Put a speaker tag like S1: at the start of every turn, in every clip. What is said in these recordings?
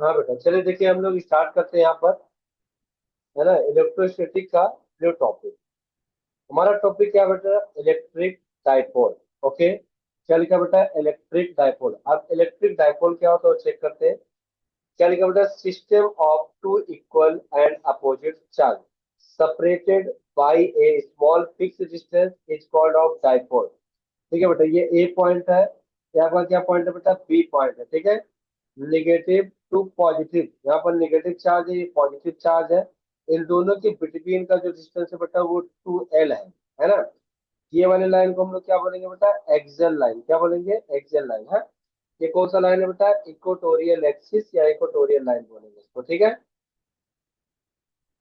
S1: हाँ बेटा, चलिए देखिए हम लोग स्टार्ट करते हैं यहाँ पर, है ना, इलेक्ट्रोस्टैटिक का जो टॉपिक। हमारा टॉपिक क्या बेटा? Electric dipole. ओके, क्या लिखा बेटा? Electric dipole. अब इलेक्ट्रिक डाइपोल क्या होता है वो चेक करते हैं। क्या लिखा बेटा? System of two equal and opposite charge separated by a small fixed distance is called of dipole। ठीक है बेटा, ये ए पॉइंट है, यहाँ पर क्या पॉइंट है बेटा? बी पॉइंट है। ठीक है, निगेटिव टू पॉजिटिव, यहाँ पर निगेटिव चार्ज है, ये पॉजिटिव चार्ज है। इन दोनों के बिटवीन का जो डिस्टेंस है बेटा वो 2L है ना। ये वाली लाइन को हम लोग क्या बोलेंगे बेटा? Axial line. क्या बोलेंगे? एक्सियल लाइन है। ये कौन सा लाइन है बेटा? इक्वेटोरियल एक्सिस या इक्वेटोरियल लाइन बोलेंगे इसको। ठीक है,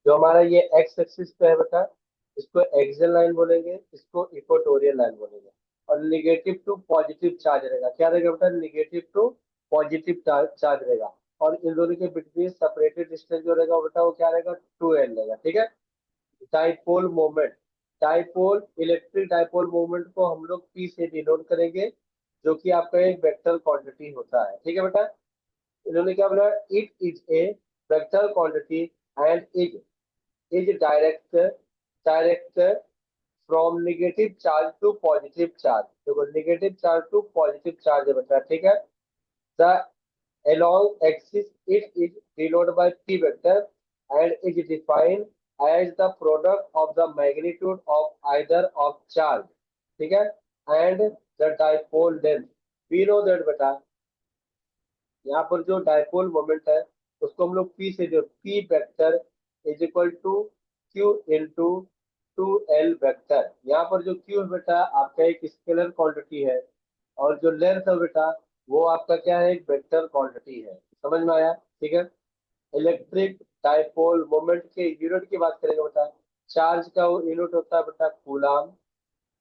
S1: जो हमारा ये एक्स एक्सिस पे है बेटा, इसको एक्सियल लाइन बोलेंगे, इसको इक्वेटोरियल लाइन बोलेंगे। और निगेटिव टू पॉजिटिव चार्ज रहेगा। क्या रहेगा बेटा? निगेटिव टू पॉजिटिव चार्ज रहेगा। और इन दोनों के बिटवीन सेपरेटेड डिस्टेंस जो रहेगा बेटा वो क्या रहेगा? 2L रहेगा। ठीक है, dipole moment. Dipole, electric dipole moment को हम लोग पी से डिनोट करेंगे, जो कि आपका एक वेक्टर क्वांटिटी होता है। ठीक है बेटा, इन्होंने क्या बोला? It is a vector quantity and is direct from negative charge to positive charge. देखो, negative charge to positive charge है बेटा। ठीक है, the along axis it is denoted by p vector and is defined as the product of the magnitude of either of charge। ठीक है, and the dipole length। we know that बेटा, यहाँ पर जो डाइपोल मोमेंट है उसको हम लोग पी से, जो P vector is equal to Q into 2L vector. यहाँ पर जो क्यू है बेटा आपका एक स्केलर क्वांटिटी है, और जो लेंथ है बेटा वो आपका क्या है? एक वेक्टर क्वांटिटी है। समझ में आया? ठीक है, इलेक्ट्रिक डाइपोल मोमेंट के यूनिट की बात करेंगे बेटा, चार्ज का वो यूनिट होता है बेटा कूलाम,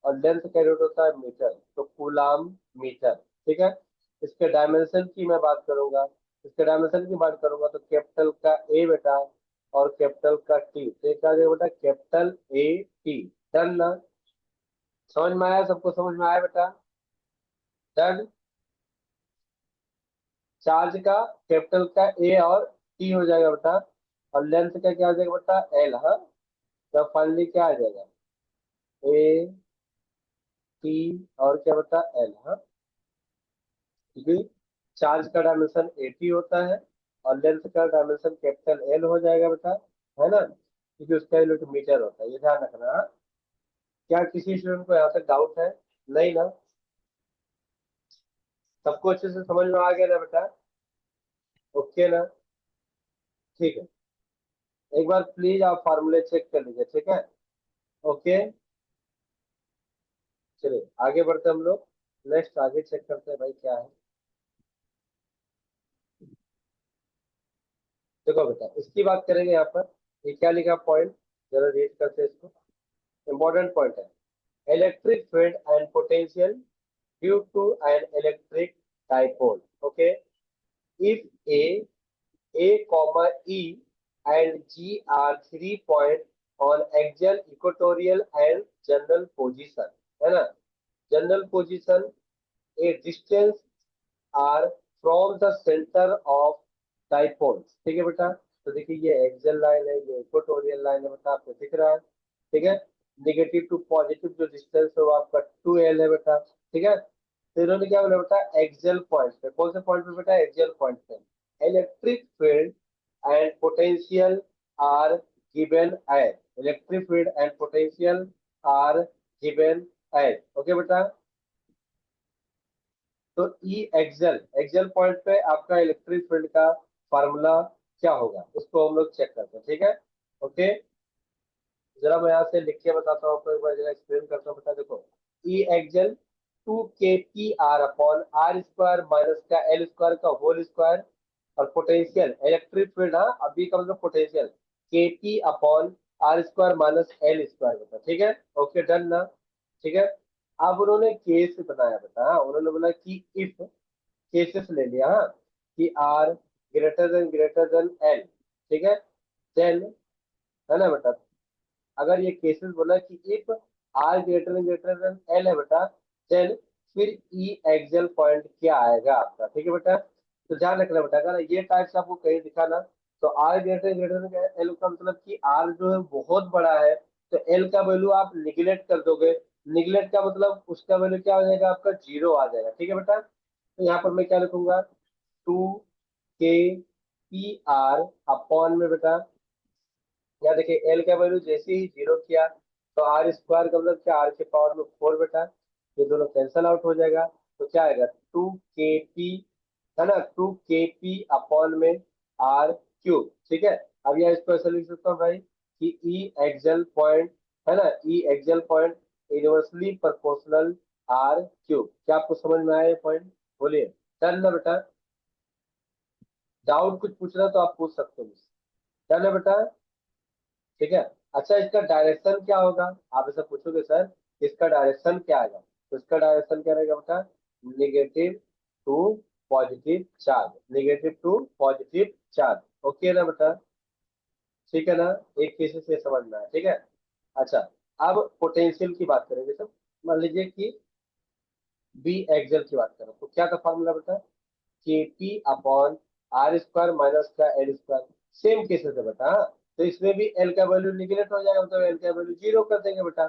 S1: और लेंथ का यूनिट होता है मीटर, तो कूलाम मीटर। ठीक है, इसके डायमेंशन की मैं बात करूंगा, इसके डायमेंशन की बात करूंगा तो कैपिटल का ए बेटा और कैपिटल का टी, तो ये क्या हो जाएगा बेटा? Capital A T. डन ना? समझ में आया? सबको समझ में आया बेटा? डन। चार्ज का कैपिटल का ए और टी हो जाएगा बेटा, और लेंथ का क्या हो जाएगा बेटा? एल। हाँ, तो फाइनली क्या आ जाएगा? ए टी और क्या बेटा? एल। हाँ, क्योंकि चार्ज का डायमेंशन 80 होता है और लेंथ का डायमेंशन कैपिटल एल हो जाएगा बेटा, है ना, क्योंकि उसका यूनिट मीटर होता है। ये ध्यान रखना। हाँ? क्या किसी स्टूडेंट को यहाँ तक डाउट है? नहीं ना? सबको अच्छे से समझ में आ गया ना बेटा? ओके ना? ठीक है, एक बार प्लीज आप फार्मूले चेक कर लीजिए। ठीक है, ओके, चलिए आगे बढ़ते हैं हम लोग। नेक्स्ट आगे चेक करते हैं भाई क्या है। देखो बेटा, इसकी बात करेंगे यहाँ पर। ये क्या लिखा पॉइंट, जरा रीड करते हैं इसको। इंपॉर्टेंट पॉइंट है। Electric field and potential due to an electric dipole. Okay, if a comma e and g are 3 points on axial equatorial and general position, है ना, general position, a distance r from the center of dipole। ठीक है बेटा, तो देखिए ये axial line है, ये इक्वेटोरियल लाइन है बेटा, आपको दिख रहा है। ठीक है, नेगेटिव टू पॉजिटिव जो डिस्टेंस है वो आपका 2L है बेटा। ठीक है, तो इन्होंने क्या बोला बेटा? एक्सियल पॉइंट पे। कौन से पॉइंट पे बेटा? एक्सियल पॉइंट पे। Electric field and potential are given as, electric field and potential are given as. Okay बेटा, तो ई एक्सेल, एक्सेल पॉइंट पे आपका इलेक्ट्रिक फील्ड का फार्मूला क्या होगा उसको हम लोग चेक करते हैं। ठीक है, ओके, जरा मैं यहाँ से लिख के बताता हूँ आपको, एक बार जरा एक्सप्लेन करता हूँ। बता देखो, E axial 2 kpr upon are square minus का एल स्क्वायर का होल स्क्वायर, और पोटेंशियल इलेक्ट्रिक फील्ड, हाँ अभी का मतलब potential Kp upon are square minus l square बता। ठीक है, ओके डन ना? ठीक है, अब उन्होंने केस बनाया बता। हाँ, उन्होंने बोला कि इफ केसेस ले लिया, हाँ, कि आर ग्रेटर देन एल। ठीक है, देन, है ना बेटा, अगर ये केसेस बोला कि if R greater than L है बेटा, देन फिर ई एक्सियल पॉइंट क्या आएगा आपका? ठीक है बेटा, तो ध्यान रखना बेटा, अगर ये टाइप्स आपको कहीं दिखा ना, तो आर ग्रेटर देन एल का मतलब कि आर जो है बहुत बड़ा है, तो एल का वैल्यू आप निगलेक्ट कर दोगे। निगलेक्ट का मतलब उसका वैल्यू क्या हो जाएगा, आपका जीरो आ जाएगा। ठीक है बेटा, तो यहाँ पर मैं क्या लिखूंगा, 2 k p r अपॉन में बेटा, यहाँ देखिए एल का वैल्यू जैसे ही जीरो किया, तो आर स्क्वायर का मतलब क्या, आर के पावर में 4 बेटा, ये दोनों कैंसल आउट हो जाएगा। तो क्या आएगा, 2 k p, है ना, 2 k p अपॉन में आर क्यूब। ठीक है, अब यह इसको ऐसे लिख सकता हूँ भाई कि ई एक्सल पॉइंट, है ना, E axial point inversely proportional r cube. क्या आपको समझ में आया ये पॉइंट, बोलिए। डन ना बेटा, डाउट कुछ पूछना तो आप पूछ सकते हो मुझसे। डन है बेटा, ठीक है। अच्छा, इसका डायरेक्शन क्या होगा, आप ऐसा पूछोगे सर इसका डायरेक्शन क्या आएगा, तो इसका डायरेक्शन क्या रहेगा बेटा, negative to positive charge, negative to positive charge. Okay ना बेटा, ठीक है ना, एक केसेस से समझ में आया, ठीक है। अच्छा, अब पोटेंशियल की बात करेंगे सर। मान लीजिए कि बी एक्सल की बात करें, तो क्या का फॉर्मूला बेटा, K P upon are square minus का एल स्क्वायर। सेम केसेस है बेटा, हाँ? तो इसमें भी एल का वैल्यू निगलेक्ट हो जाएगा, मतलब एल का वैल्यू जीरो कर देंगे बेटा।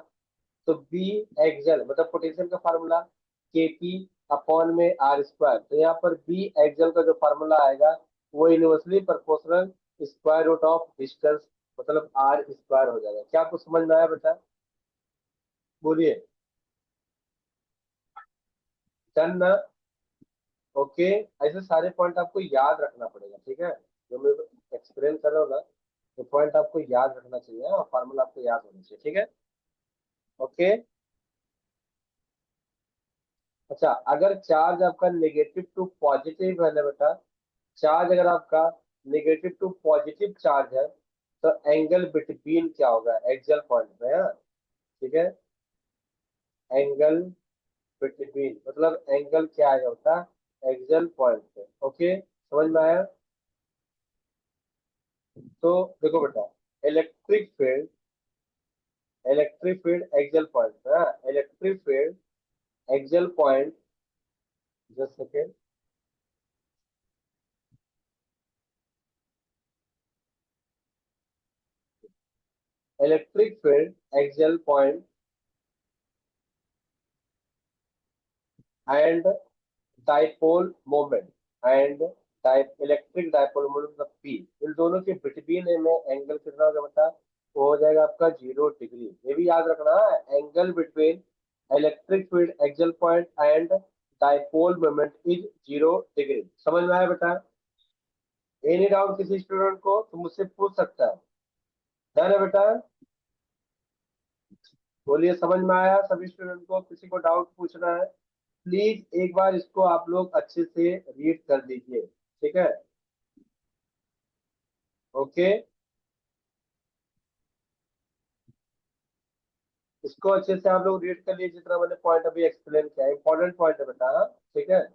S1: तो बी एक्सल मतलब पोटेंशियल का फार्मूला के पी अपॉन में आर स्क्वायर, तो यहाँ पर बी एक्सल का जो फार्मूला आएगा वो inversely proportional square root of distance, मतलब आर स्क्वायर हो जाएगा। क्या आपको समझ में आया बेटा, बोलिए। डन ना, ओके। ऐसे सारे पॉइंट आपको याद रखना पड़ेगा, ठीक है, जो मैं एक्सप्लेन कर रहा हूँ ना, तो पॉइंट आपको याद रखना चाहिए और फार्मूला आपको याद होना चाहिए, ठीक है। ओके। अच्छा, अगर चार्ज आपका नेगेटिव टू पॉजिटिव है ना बेटा, चार्ज अगर आपका नेगेटिव टू पॉजिटिव चार्ज है, तो एंगल बिटवीन क्या होगा, एक्सल पॉइंट पे, है, ठीक है। एंगल बिटवीन मतलब एंगल क्या आएगा बेटा, एक्सल पॉइंट पे। ओके, समझ में आया। तो देखो बेटा, electric field, electric field axial point पे, electric field axial point, just second, electric field axial point and dipole moment and electric dipole moment मतलब पी, इन दोनों के बिटवीन में एंगल कितना होगा बेटा, वो हो जाएगा आपका 0 डिग्री। ये भी याद रखना है, angle between electric field axial point and dipole moment is 0 degree. समझ में आया बेटा, एनी डाउट किसी स्टूडेंट को तो मुझसे पूछ सकता है। डन है बेटा, बोलिए, समझ में आया सभी स्टूडेंट को, किसी को डाउट पूछना है प्लीज एक बार इसको आप लोग अच्छे से रीड कर लीजिए, ठीक है। ओके, इसको अच्छे से आप लोग रीड कर लीजिए, जितना मैंने पॉइंट अभी एक्सप्लेन किया, इंपॉर्टेंट पॉइंट है बेटा, हाँ? ठीक है।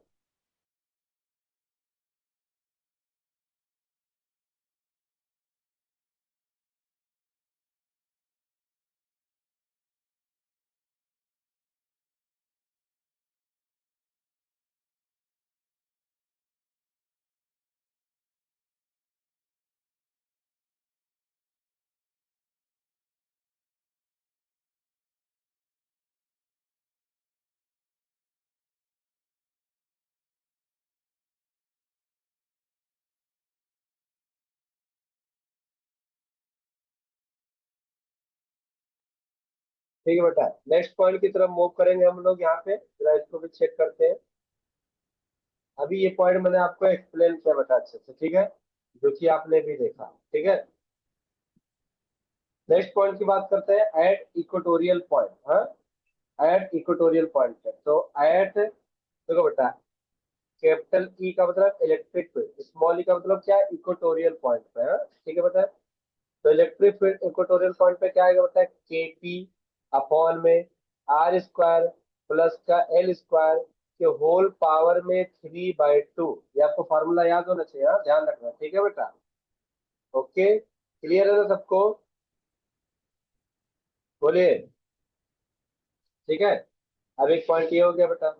S1: ठीक है बेटा, नेक्स्ट पॉइंट की तरफ मूव करेंगे हम लोग, यहाँ पे जरा इसको भी चेक करते हैं। अभी ये पॉइंट मैंने आपको एक्सप्लेन किया बेटा अच्छे से, ठीक है, जो कि आपने भी देखा, ठीक है। नेक्स्ट पॉइंट की बात करते हैं, एट इक्वेटोरियल पॉइंट, हाँ, एट इक्वेटोरियल पॉइंट पे। तो एट, देखो बेटा, कैपिटल ई का मतलब इलेक्ट्रिक फील्ड, स्मॉल ई का मतलब क्या है, इक्वेटोरियल पॉइंट पे, हाँ, ठीक है बेटा। तो इलेक्ट्रिक फील्ड इक्वेटोरियल पॉइंट पे क्या आएगा बेटा, के पी अपॉन में आर स्क्वायर प्लस का एल स्क्वायर के होल पावर में 3/2। ये आपको फॉर्मूला याद होना चाहिए, हाँ, ध्यान रखना, ठीक है बेटा। ओके, क्लियर है ना सबको, बोलिए। ठीक है, अब एक पॉइंट ये हो गया बेटा,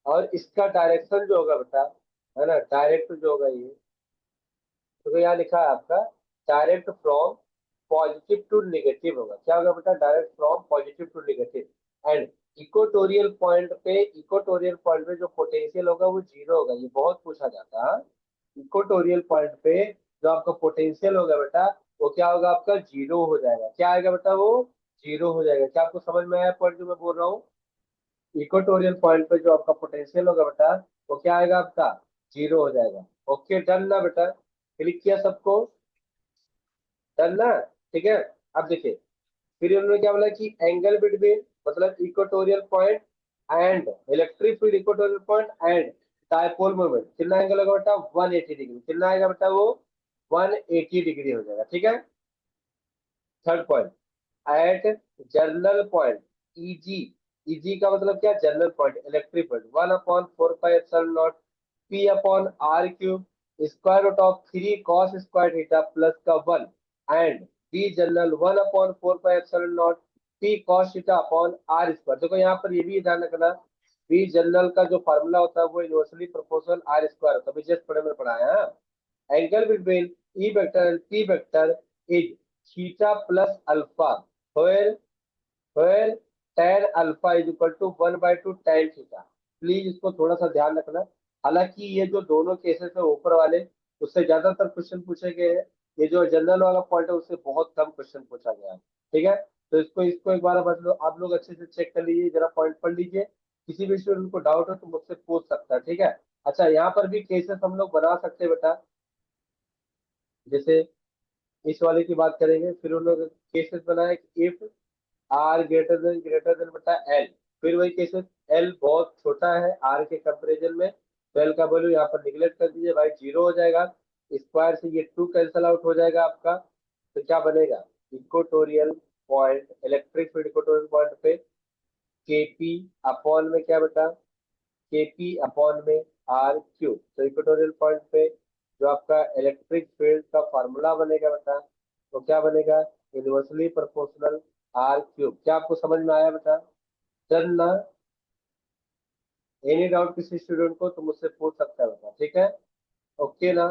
S1: और इसका डायरेक्शन जो होगा बेटा, है ना, डायरेक्ट जो होगा ये, तो यहाँ लिखा है आपका direct from positive to negative होगा। क्या होगा बेटा, direct from positive to negative. And equatorial point पे जो पोटेंशियल होगा वो जीरो होगा। ये बहुत पूछा जाता है। इक्वेटोरियल पॉइंट पे जो आपका पोटेंशियल होगा बेटा, वो क्या होगा, आपका जीरो हो जाएगा। क्या आएगा बेटा, वो जीरो हो जाएगा। क्या आपको समझ में आया पॉइंट जो मैं बोल रहा हूँ? इक्वेटोरियल पॉइंट पे जो आपका पोटेंशियल होगा बेटा, वो क्या आएगा आपका, जीरो हो जाएगा। ओके, डन ना बेटा, क्लिक किया सबको, डन ना? ठीक है। अब देखिए, फिर उन्होंने क्या बोला कि एंगल बिटवीन, मतलब equatorial point and electric field, equatorial point and dipole moment, कितना एंगल होगा बेटा, 180 डिग्री। कितना आएगा बेटा वो, 180 डिग्री हो जाएगा। ठीक है। Third point, at general point EG, EG का मतलब क्या, general point electric field, 1/4 pi epsilon naught P upon R cube square root of 3 cos² theta plus का 1 and V general 1/4 pi epsilon naught P cos theta upon are square. देखो यहाँ पर ये भी ध्यान रखना, बी जनरल का जो फार्मूला होता है वो इनवर्सली प्रोपोर्शनल आर स्क्वायर होता है। अभी जस्ट पढ़े में पढ़ाया है। Angle between E vector and P vector is theta plus alpha, where where tan alpha is equal to 1/2 tan theta. Please इसको थोड़ा सा ध्यान रखना। हालांकि ये जो दोनों केसेस है ऊपर वाले, उससे ज्यादातर क्वेश्चन पूछे गए हैं। ये जो जनरल वाला पॉइंट है उससे बहुत कम क्वेश्चन पूछा गया है। ठीक है, तो इसको इसको एक बार आप लोग अच्छे से चेक कर लीजिए, जरा पॉइंट पढ़ लीजिए। किसी भी स्टूडेंट को डाउट हो तो मुझसे पूछ सकता है। ठीक है। अच्छा, यहाँ पर भी केसेस हम लोग बना सकते हैं बेटा। जैसे इस वाले की बात करेंगे, फिर उन लोग केसेस बनाए, इफ आर ग्रेटर देन बटा एल। फिर वही केसेस, एल बहुत छोटा है आर के कंपेरिजन में, तो एल का वैल्यू यहाँ पर निगलेक्ट कर दीजिए भाई, जीरो हो जाएगा। स्क्वायर से ये 2 कैंसल आउट हो जाएगा आपका। तो क्या बनेगा, equatorial point, electric field equatorial point पे केपी अपॉन में क्या बेटा, केपी अपॉन में आर क्यूब। तो इक्वेटोरियल पॉइंट पे जो आपका इलेक्ट्रिक फील्ड का फॉर्मूला बनेगा बेटा, तो क्या बनेगा, इनवर्सली प्रोपोर्शनल आर क्यूब। क्या आपको समझ में आया बेटा? डन ना? एनी डाउट किसी स्टूडेंट को तो मुझसे पूछ सकता है बेटा। ठीक है, ओके ना?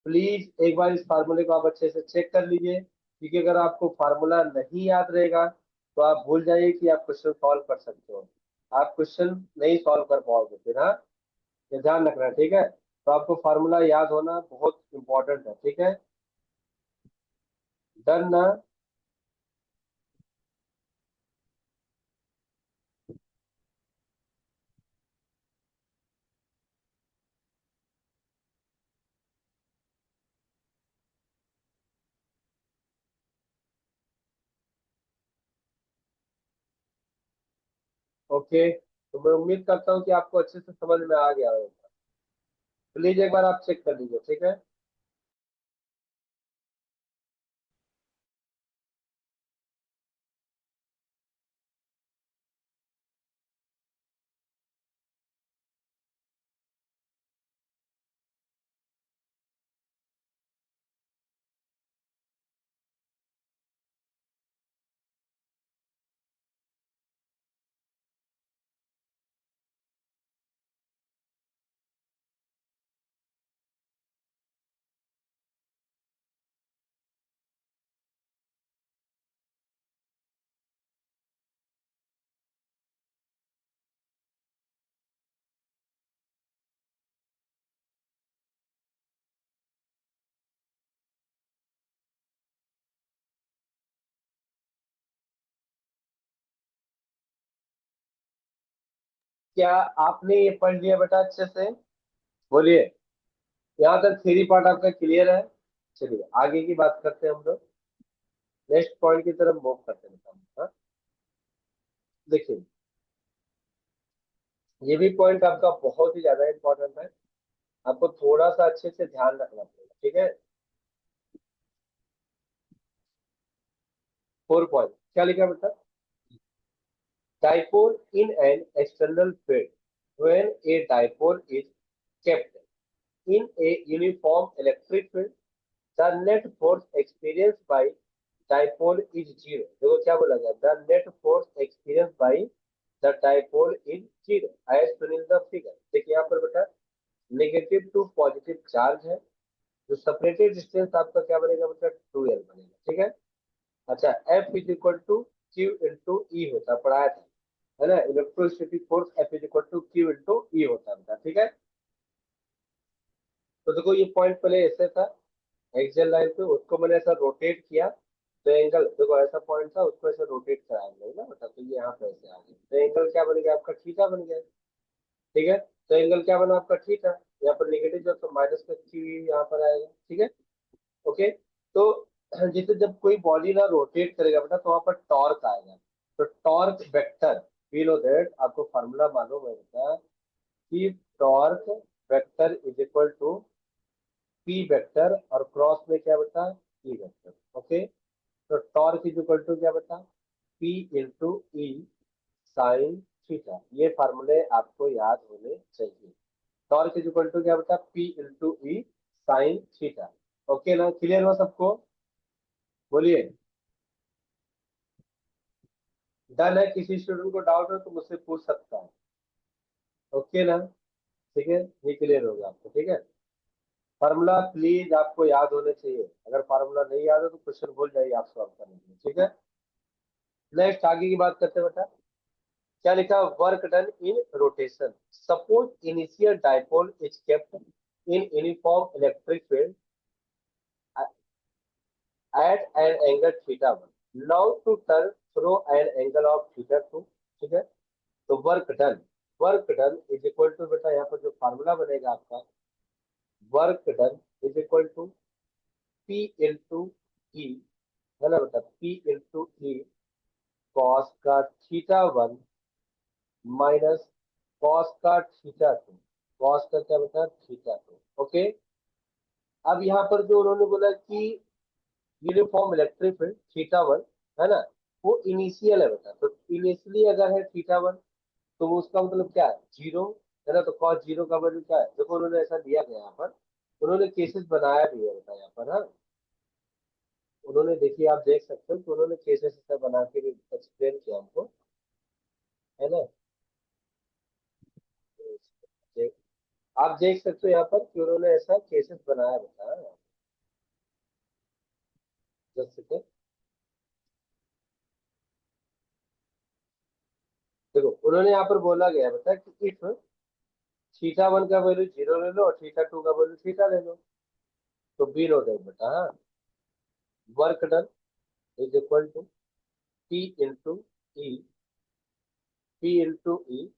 S1: प्लीज एक बार इस फार्मूले को आप अच्छे से चेक कर लीजिए, क्योंकि अगर आपको फार्मूला नहीं याद रहेगा तो आप भूल जाइए कि आप क्वेश्चन सॉल्व कर सकते हो। आप क्वेश्चन नहीं सॉल्व कर पाओगे फिर। हाँ, ये ध्यान रखना। ठीक है, तो आपको फार्मूला याद होना बहुत इंपॉर्टेंट है। ठीक है, डन ना? ओके, तो मैं उम्मीद करता हूँ कि आपको अच्छे से समझ में आ गया होगा। प्लीज एक बार आप चेक कर लीजिए। ठीक है, क्या आपने ये पढ़ लिया बेटा अच्छे से? बोलिए, यहाँ तक थ्योरी पार्ट आपका क्लियर है? चलिए आगे की बात करते हैं हम लोग, नेक्स्ट पॉइंट की तरफ मूव करते हैं बेटा। हाँ, देखिए, ये भी पॉइंट आपका बहुत ही ज्यादा इंपॉर्टेंट है। आपको थोड़ा सा अच्छे से ध्यान रखना पड़ेगा। ठीक है, 4 पॉइंट क्या लिखा बेटा, dipole in an external field, when a dipole is kept in a uniform electric field, the net force experienced by dipole is zero। देखो क्या बोला गया, the net force experienced by the dipole in zero as shown in the figure. देखिए यहाँ पर बेटा negative to positive charge है, जो सेपरेटेड डिस्टेंस आपका क्या बनेगा बेटा 2l बनेगा, ठीक है। अच्छा F is equal to Q into E होता है, पढ़ाया था है ना, electrostatic force F is equal to Q into E होता है बेटा, ठीक है। तो देखो ये पॉइंट पहले ऐसे था एक्सियल लाइन पे, उसको मैंने ऐसा रोटेट किया तो एंगल देखो ऐसा पॉइंट था, उसको ऐसे रोटेट कराया मैंने ना बेटा, तो ये यहाँ पे ऐसे आ गया, तो एंगल क्या बन गया आपका थीटा बन गया, ठीक है। तो एंगल क्या बना आपका थीटा, यहाँ पर नेगेटिव जो तो माइनस का क्यू यहाँ पर आएगा, ठीक है। ओके, तो जैसे जब कोई बॉडी ना रोटेट करेगा बेटा तो वहां पर टॉर्क आएगा, तो torque vector, we know that, आपको फार्मूला मालूम है बेटा कि torque vector is equal to P vector और क्रॉस में क्या बेटा ई वेक्टर, ओके। तो टॉर्क इज इक्वल टू क्या बेटा P into E sine theta, ये फार्मूले आपको याद होने चाहिए। टॉर्क इज इक्वल टू क्या बेटा P into E sine theta, okay ना, क्लियर हो सबको, बोलिए। डन है, किसी स्टूडेंट को डाउट हो तो मुझसे पूछ सकता है, ओके ना, ठीक है, ये क्लियर होगा आपको, ठीक है। फार्मूला प्लीज आपको याद होने चाहिए, अगर फार्मूला नहीं याद हो तो क्वेश्चन भूल जाइए आप सॉल्व करने के लिए, ठीक है। नेक्स्ट आगे की बात करते हैं बेटा, क्या लिखा, work done in rotation, suppose initial dipole is kept in uniform electric field at an angle theta 1. Now to turn through an angle of theta 2, ठीक है। तो work done is equal to बेटा यहाँ पर जो फार्मूला बनेगा आपका, work done is equal to P into E, है ना बेटा, पी इंटू ई कॉस का थीटा 1 माइनस कॉस का थीटा 2, कॉस का क्या बेटा थीटा 2, ओके। अब यहाँ पर जो उन्होंने बोला कि यूनिफॉर्म इलेक्ट्रिक फील्ड थीटा 1, है ना, वो इनिशियल है बेटा, तो इनिशियली अगर है थीटा 1 तो वो उसका मतलब क्या है जीरो, है ना, तो कॉस जीरो का वैल्यू क्या है, देखो उन्होंने ऐसा दिया गया यहाँ पर, उन्होंने केसेस बनाया भी है बेटा यहाँ पर, हाँ, उन्होंने देखिए आप देख सकते हो कि उन्होंने केसेस ऐसा बना के भी एक्सप्लेन किया हमको, है ना। देख- आप देख सकते हो यहाँ पर कि उन्होंने ऐसा केसेस बनाया बेटा, जैसे देखो उन्होंने यहाँ पर बोला गया बेटा कि इफ थीटा 1 का वैल्यू जीरो ले लो और थीटा 2 का वैल्यू थीटा ले लो, तो बी नो दैट बेटा, हाँ, work done is equal to P into E, P into E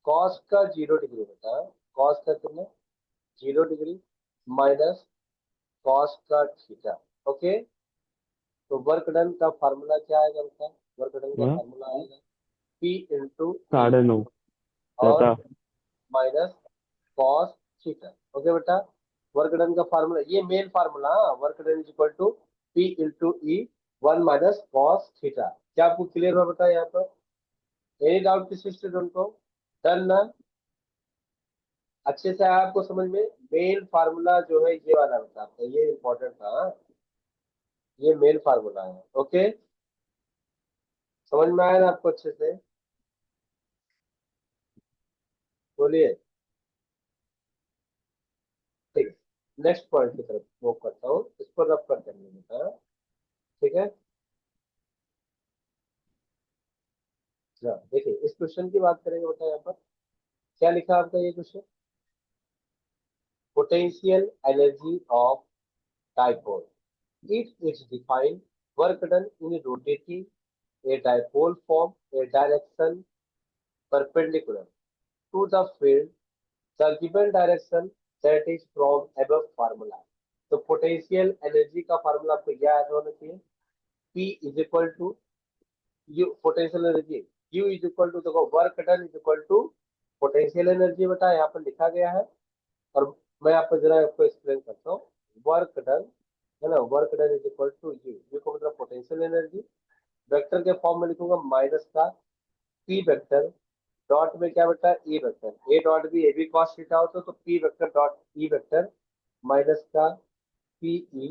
S1: cos का 0 डिग्री बेटा, कॉस का कितना 0 डिग्री माइनस कॉस का थीटा, ओके। तो वर्क डन का फार्मूला क्या आएगा बेटा, वर्क डन का
S2: हाँ,
S1: फार्मूला आएगा पी इंटू ई
S2: 9:30
S1: और
S2: बता।
S1: माइनस कॉस थीटा, ओके बेटा। वर्क डन का फार्मूला ये main formula, work done is equal to P into E 1 minus cos theta, क्या आपको क्लियर हुआ बेटा यहाँ पर, एनी डाउट किसी स्टूडेंट को, डन ना, अच्छे से आया आपको समझ में। मेन फार्मूला जो है ये वाला बता आपका, ये इंपॉर्टेंट था, हाँ? ये मेन फार्मूला है, ओके, समझ में आया ना आपको अच्छे से, बोलिए, ठीक है। नेक्स्ट पॉइंट की तरफ मूव करता हूँ, इसको रब कर करने बेटा, ठीक है। हाँ, देखिए इस क्वेश्चन की बात करेंगे बेटा, यहाँ पर क्या लिखा है आपका ये question, potential energy of dipole, if it's defined work done in rotating a dipole form a direction perpendicular to the field, the given direction that is from above formula। तो पोटेंशियल एनर्जी का formula आपको याद होना चाहिए, P is equal to U, potential energy U is equal to, देखो work done is equal to potential energy बेटा यहाँ पर लिखा गया है, और मैं आपको जरा आपको एक्सप्लेन करता हूँ, वर्क डन, है ना, work done is equal to U, U को मतलब पोटेंशियल एनर्जी, वेक्टर के फॉर्म में लिखूंगा माइनस का पी वेक्टर डॉट में क्या बेटा E vector, A dot B A B cos theta होता तो P vector dot E vector minus का पी ई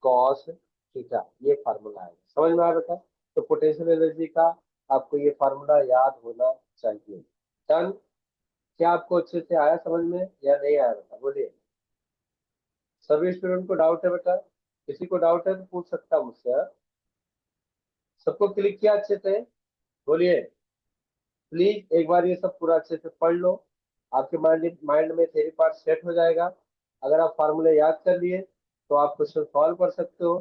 S1: कॉस थीटा, ये फार्मूला है, समझ में आया बेटा। तो पोटेंशियल एनर्जी का आपको ये फार्मूला याद होना चाहिए। डन। क्या आपको अच्छे से आया समझ में या नहीं आया बेटा, बोलिए। सभी स्टूडेंट को डाउट है बेटा? किसी को डाउट है तो पूछ सकता है मुझसे, हाँ? सबको क्लिक किया अच्छे से? बोलिए। प्लीज एक बार ये सब पूरा अच्छे से पढ़ लो, आपके माइंड माइंड में थ्योरी पार्ट सेट हो जाएगा। अगर आप फार्मूले याद कर लिए तो आप क्वेश्चन सॉल्व कर सकते हो।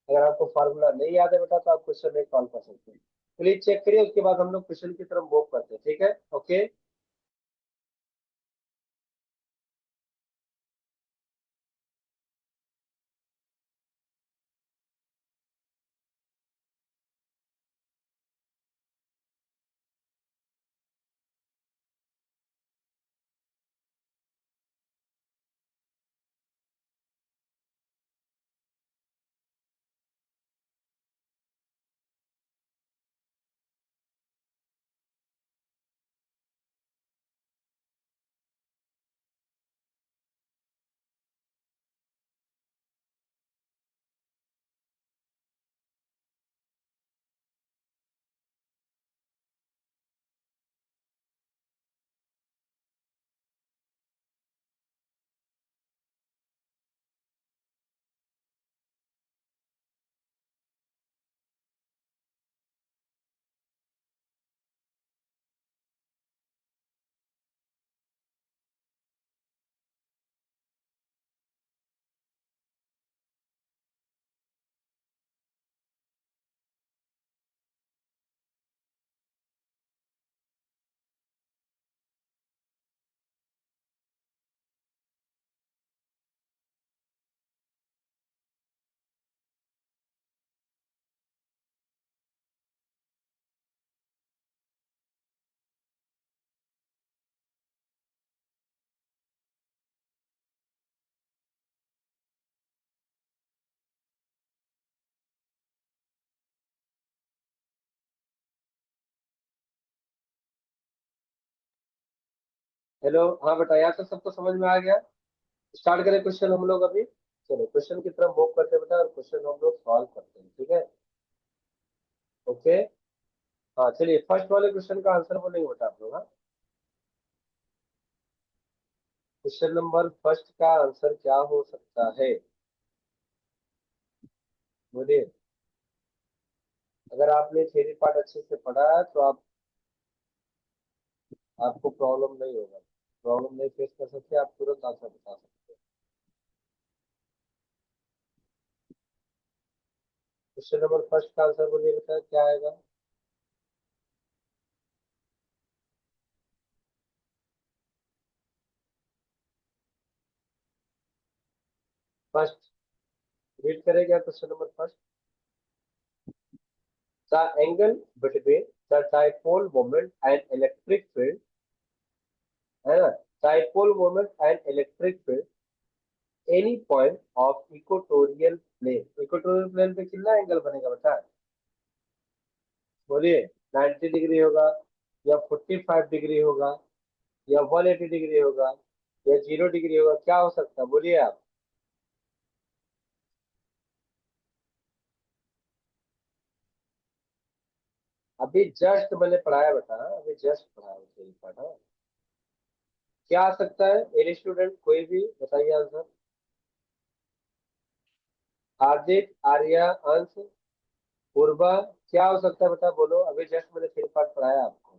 S1: अगर आपको फार्मूला नहीं याद है बेटा तो आप क्वेश्चन नहीं सॉल्व कर सकते। प्लीज चेक करिए, उसके बाद हम लोग क्वेश्चन की तरफ मूव करते हैं, ठीक है? ओके। हेलो, हाँ बेटा, यहाँ से सबको समझ में आ गया? स्टार्ट करें क्वेश्चन हम लोग अभी। चलो क्वेश्चन की तरफ मूव करते हैं बेटा, और क्वेश्चन हम लोग सॉल्व करते हैं, ठीक है? ओके। हाँ चलिए, फर्स्ट वाले क्वेश्चन का आंसर बोलेंगे बेटा आप लोग, हाँ? क्वेश्चन नंबर फर्स्ट का आंसर क्या हो सकता है? बोलिए। अगर आपने थ्योरी पार्ट अच्छे से पढ़ा है तो आपको प्रॉब्लम नहीं होगा, प्रॉब्लम नहीं फेस कर सकते, आप तुरंत आंसर बता सकते हैं। क्वेश्चन नंबर फर्स्ट का आंसर बोलिए बेटा, क्या आएगा? फर्स्ट रीड करेगा question number first. The angle between the dipole moment and electric field, है ना? Dipole moment and electric field any point of equatorial plane. Equatorial plane पे कितना एंगल बनेगा बेटा? बोलिए। 90 डिग्री होगा, या 45 डिग्री होगा, या 180 डिग्री होगा, या 0 डिग्री होगा? क्या हो सकता है, बोलिए आप। अभी जस्ट मैंने पढ़ाया बेटा, अभी जस्ट पढ़ाया उसे पढ़ा। क्या आ सकता है एनी स्टूडेंट, कोई भी बताइए आंसर। आदित्य, आर्या, अंश, पूर्वा, क्या हो सकता है बेटा, बोलो। अभी जस्ट मैंने फिर पार्ट पढ़ाया आपको।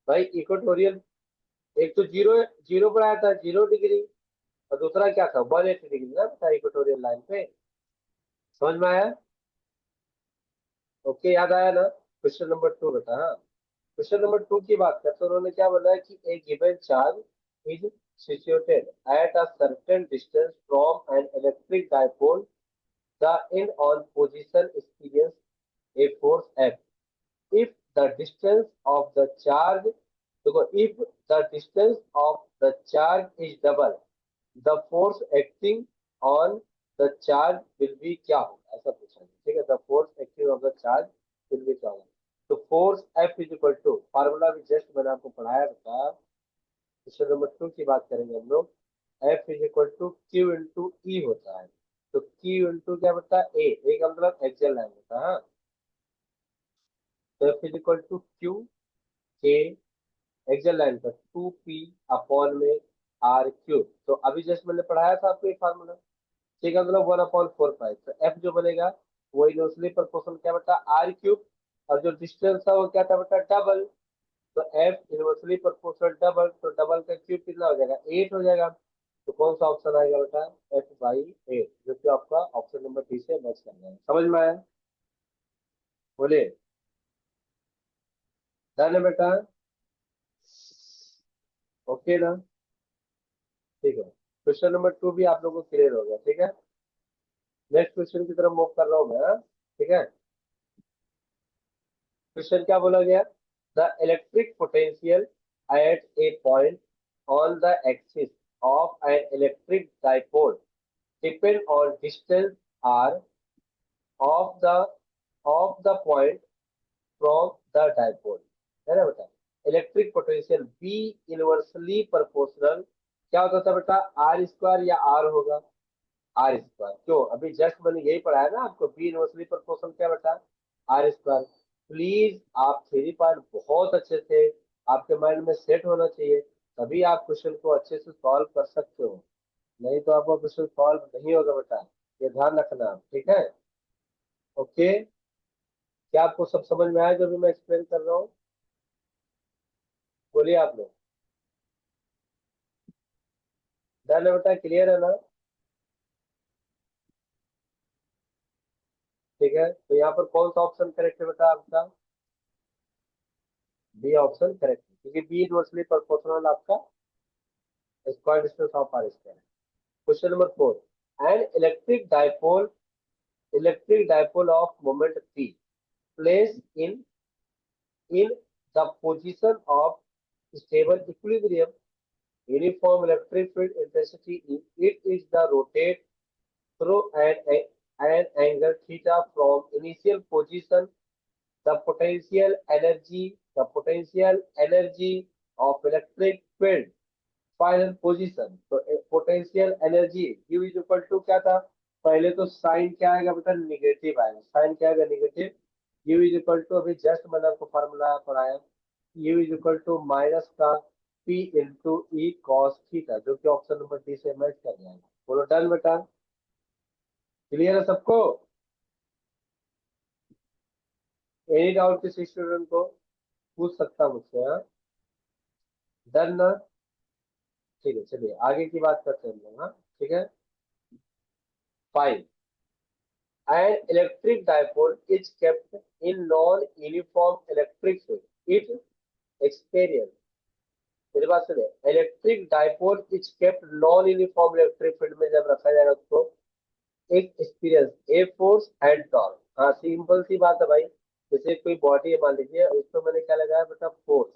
S1: भाई इक्वेटोरियल, एक तो जीरो, जीरो पढ़ाया था, 0 डिग्री, और दूसरा क्या था, 180 डिग्री ना बेटा इक्वेटोरियल लाइन पे। समझ में आया? ओके, याद आया ना? क्वेश्चन नंबर टू बेटा, हाँ। क्वेश्चन नंबर टू की बात करते हैं, उन्होंने क्या बोला है कि a given charge is situated at a certain distance from an electric dipole, the end on position experience a force F. if the distance of the charge, देखो, if the distance of the charge is double, the force acting on the charge will be क्या होगा, ऐसा पूछा है, ठीक है? the force acting on the charge will be क्या होगा? तो force F is equal to, formula भी जस्ट मैंने आपको पढ़ाया था। क्वेश्चन नंबर टू की बात करेंगे हम लोग। F is equal to Q into E होता है, तो Q इंटू क्या बेटा ए का मतलब एक्सियल लाइन होता है। हाँ, तो F is equal to Q के एक्सियल लाइन पर 2p अपॉन में आर क्यूब। तो अभी जस्ट मैंने पढ़ाया था आपको एक फार्मूला, ठीक है, मतलब 1/4 पाई। तो एफ जो बनेगा वो इनवर्सली प्रोपोर्शनल क्या बेटा आर क्यूब, और जो डिस्टेंस था वो क्या था बेटा डबल। तो एफ इनवर्सली प्रोपोर्शनल डबल, तो डबल का क्यूब कितना हो जाएगा 8 हो जाएगा। तो कौन सा ऑप्शन आएगा बेटा F/8, जो कि आपका ऑप्शन नंबर डी से मैच कर रहा है। समझ में आया? बोलिए। डन है बेटा? ओके ना? ठीक है, क्वेश्चन नंबर 2 भी आप लोगों को क्लियर हो गया, ठीक है। नेक्स्ट क्वेश्चन की तरफ मूव कर रहा हूँ मैं, हाँ? ठीक है, क्वेश्चन क्या बोला गया? The electric potential at a point on the axis of an electric dipole depend on distance R of the point from the dipole, है ना बेटा। Electric potential be inversely proportional क्या होता था बेटा आर स्क्वायर या आर होगा R square. क्यों? अभी जस्ट मैंने यही पढ़ाया ना आपको, बी इनवर्सली प्रोपोर्शनल क्या बेटा आर स्क्वायर। प्लीज आप थ्योरी पार्ट बहुत अच्छे से आपके माइंड में सेट होना चाहिए, तभी आप क्वेश्चन को अच्छे से सॉल्व कर सकते हो, नहीं तो आपका क्वेश्चन सॉल्व नहीं होगा बेटा, ये ध्यान रखना आप, ठीक है। ओके, क्या आपको सब समझ में आया जो भी मैं एक्सप्लेन कर रहा हूँ? बोलिए आप लोग। डन है बेटा? क्लियर है ना? ठीक है, तो यहाँ पर कौन सा ऑप्शन करेक्ट है बेटा आपका? बी ऑप्शन करेक्ट है, क्योंकि बी इनवर्सली प्रोपोर्शनल आपका square distance of r square है। Question number 4, an electric dipole of moment p place in the position of stable equilibrium uniform electric field intensity it is the rotate through an angle theta from initial position. The potential energy of electric field final position. तो potential energy U is equal to क्या था, पहले तो sign क्या आएगा बेटा negative आएगा, sign क्या आएगा negative. U is equal to अभी जस्ट मैंने आपको फॉर्मूला पढ़ाया, U is equal to minus का P into E cos theta, जो कि ऑप्शन नंबर डी से मैच कर जाएगा। बोलो डन बेटा? क्लियर है सबको? एनी डाउट किसी स्टूडेंट को पूछ सकता मुझसे, हाँ? डन ना? ठीक है, चलिए आगे की बात करते हैं हम लोग, हाँ? ठीक है, 5, an electric dipole is kept in non-uniform electric field. It experience, मेरे बात सुने, electric dipole is kept non uniform electric field में जब रखा जाएगा उसको एक experience a force and torque. हाँ, सिंपल सी बात है भाई, जैसे कोई बॉडी है मान लीजिए, उसको मैंने क्या लगाया बेटा फोर्स,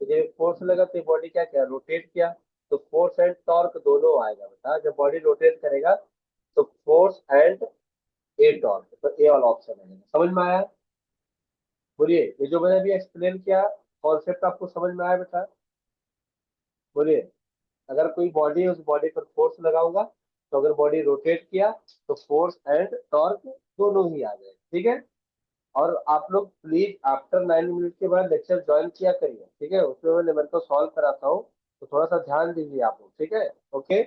S1: तो जब फोर्स लगा तो बॉडी क्या किया रोटेट किया, तो फोर्स एंड टॉर्क दोनों आएगा बेटा जब बॉडी रोटेट करेगा, तो फोर्स एंड ए टॉर्क, तो ए वाला ऑप्शन है। समझ में आया? बोलिए, ये जो मैंने अभी एक्सप्लेन किया कॉन्सेप्ट आपको समझ में आया बेटा? बोलिए। अगर कोई बॉडी है उस बॉडी पर फोर्स लगाऊंगा, तो अगर बॉडी रोटेट किया तो फोर्स एंड टॉर्क दोनों ही आ जाए, ठीक है। और आप लोग प्लीज आफ्टर 9 मिनट के बाद लेक्चर ज्वाइन किया करिए, ठीक है, उसमें मैं लेवल को सॉल्व कराता हूँ, तो थोड़ा सा ध्यान दीजिए आप लोग, ठीक है। ओके,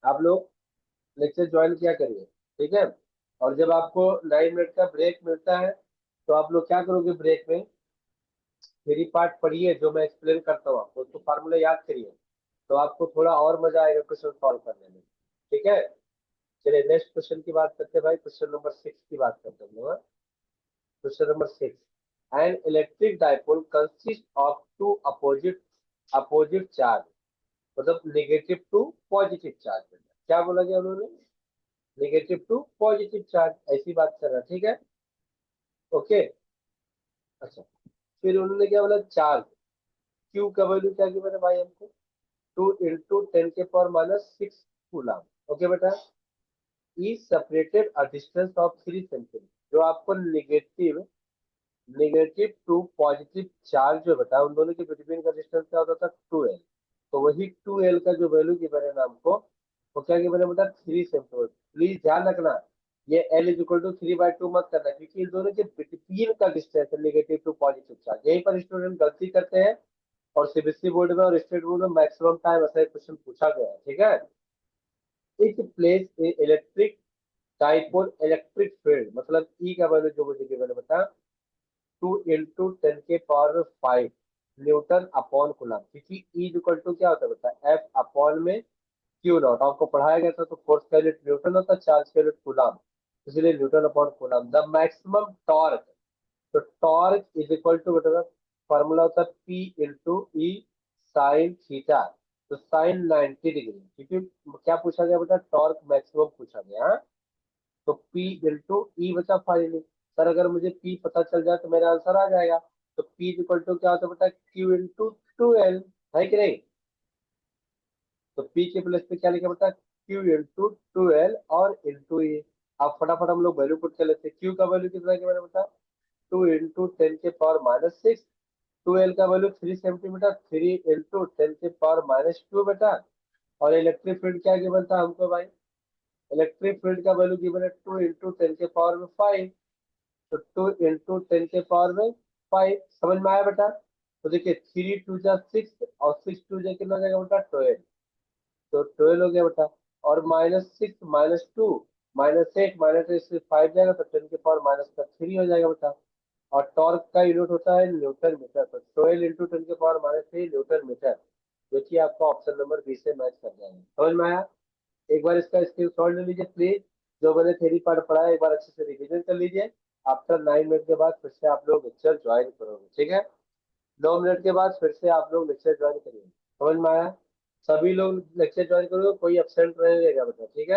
S1: आप लोग लेक्चर ज्वाइन किया करिए, ठीक है। और जब आपको 9 मिनट का ब्रेक मिलता है, तो आप लोग क्या करोगे ब्रेक में, मेरी पार्ट पढ़िए जो मैं एक्सप्लेन करता हूँ आपको, तो फार्मूला याद करिए, तो आपको थोड़ा और मजा आएगा क्वेश्चन सॉल्व करने में, ठीक है। चलिए नेक्स्ट क्वेश्चन की बात करते हैं भाई, क्वेश्चन नंबर 6 की बात करते हैं हम लोग, हाँ? Question number 6, an electric dipole consist of two opposite charge, मतलब नेगेटिव टू पॉजिटिव चार्ज। क्या बोला गया उन्होंने? नेगेटिव टू पॉजिटिव चार्ज, ऐसी बात कर रहा है, ठीक है। ओके, अच्छा, फिर उन्होंने क्या बोला चार्ज क्यू का वैल्यू क्या की मैंने भाई हमको 2 × 10⁻⁶ कूलम। ओके बेटा, is separated a distance of 3 centimetre, जो आपको negative negative to positive charge जो बता उन दोनों के बिटवीन का डिस्टेंस क्या होता था 2L। तो वही 2L का जो वैल्यू गिवन है ना हमको, वो क्या गिवन है बेटा, 3 सेंटीमीटर। प्लीज ध्यान रखना, ये L इज इक्वल टू 3/2 मत करना, क्योंकि इन दोनों के बिटवीन का डिस्टेंस है नेगेटिव टू पॉजिटिव चार्ज। यहीं पर स्टूडेंट गलती करते हैं, और सीबीएसई बोर्ड में और स्टेट बोर्ड में मैक्सिमम टाइम ऐसा क्वेश्चन पूछा गया है, ठीक है। It place electric dipole electric field, मतलब ई का वैल्यू जो मुझे गिवन है बता, 2 × 10⁵ न्यूटन अपॉन कूलम, क्योंकि ई इक्वल टू क्या होता है बता, एफ अपॉन में क्यू नॉट। आपको पढ़ाया गया था तो फोर्स का यूनिट न्यूटन होता है, चार्ज का यूनिट कूलम, इसलिए Newton upon coulomb. The maximum torque, तो टॉर्क इज इक्वल टू बेटा, फॉर्मूला होता है P into E sine theta, तो साइन 90 डिग्री, क्योंकि क्या पूछा गया बेटा, टॉर्क मैक्सिमम पूछा गया, हाँ? तो P इंटू ई बचा फाइनली। सर अगर मुझे P पता चल जाए तो मेरा आंसर आ जाएगा। तो P इक्वल टू क्या होता है बेटा, Q इंटू 2L, है कि नहीं। तो P के प्लेस पे क्या लिखा बेटा, Q इंटू 2L और इंटू ई। अब फटाफट हम लोग वैल्यू पुट कर लेते हैं। Q का वैल्यू कितना है मैंने बेटा, 2 × 10⁻⁶। 2L का वैल्यू 3 सेंटीमीटर, 3 × 10⁻², बेटा। और इलेक्ट्रिक फील्ड क्या गिवन था हमको भाई, इलेक्ट्रिक फील्ड का वैल्यू गिवन है 2 × 10⁵ तो 2 × 10⁵ समझ में आया बेटा। तो देखिए 3 2 जा 6 और 6 2 जा कितना हो जाएगा बेटा, 12। तो 12 हो गया बेटा। और -6 -2 -8 -5 जाएगा, तो 10⁻³ हो जाएगा बेटा। और टॉर्क का यूनिट होता है न्यूटन मीटर, तो 12 × 10⁻³ न्यूटन मीटर, जो कि आपका ऑप्शन नंबर बी से मैच कर जाएगा। समझ में आया। एक बार इसका स्क्रीनशॉट ले लीजिए प्लीज, जो मैंने थ्योरी पार्ट पढ़ा है एक बार अच्छे से रिवीजन कर लीजिए। आफ्टर 9 मिनट के बाद फिर से आप लोग लेक्चर ज्वाइन करोगे, ठीक है। 9 मिनट के बाद फिर से आप लोग लेक्चर ज्वाइन करिए। समझ में आया। सभी लोग लेक्चर ज्वाइन करोगे, कोई एब्सेंट नहीं रहेगा बेटा, ठीक है।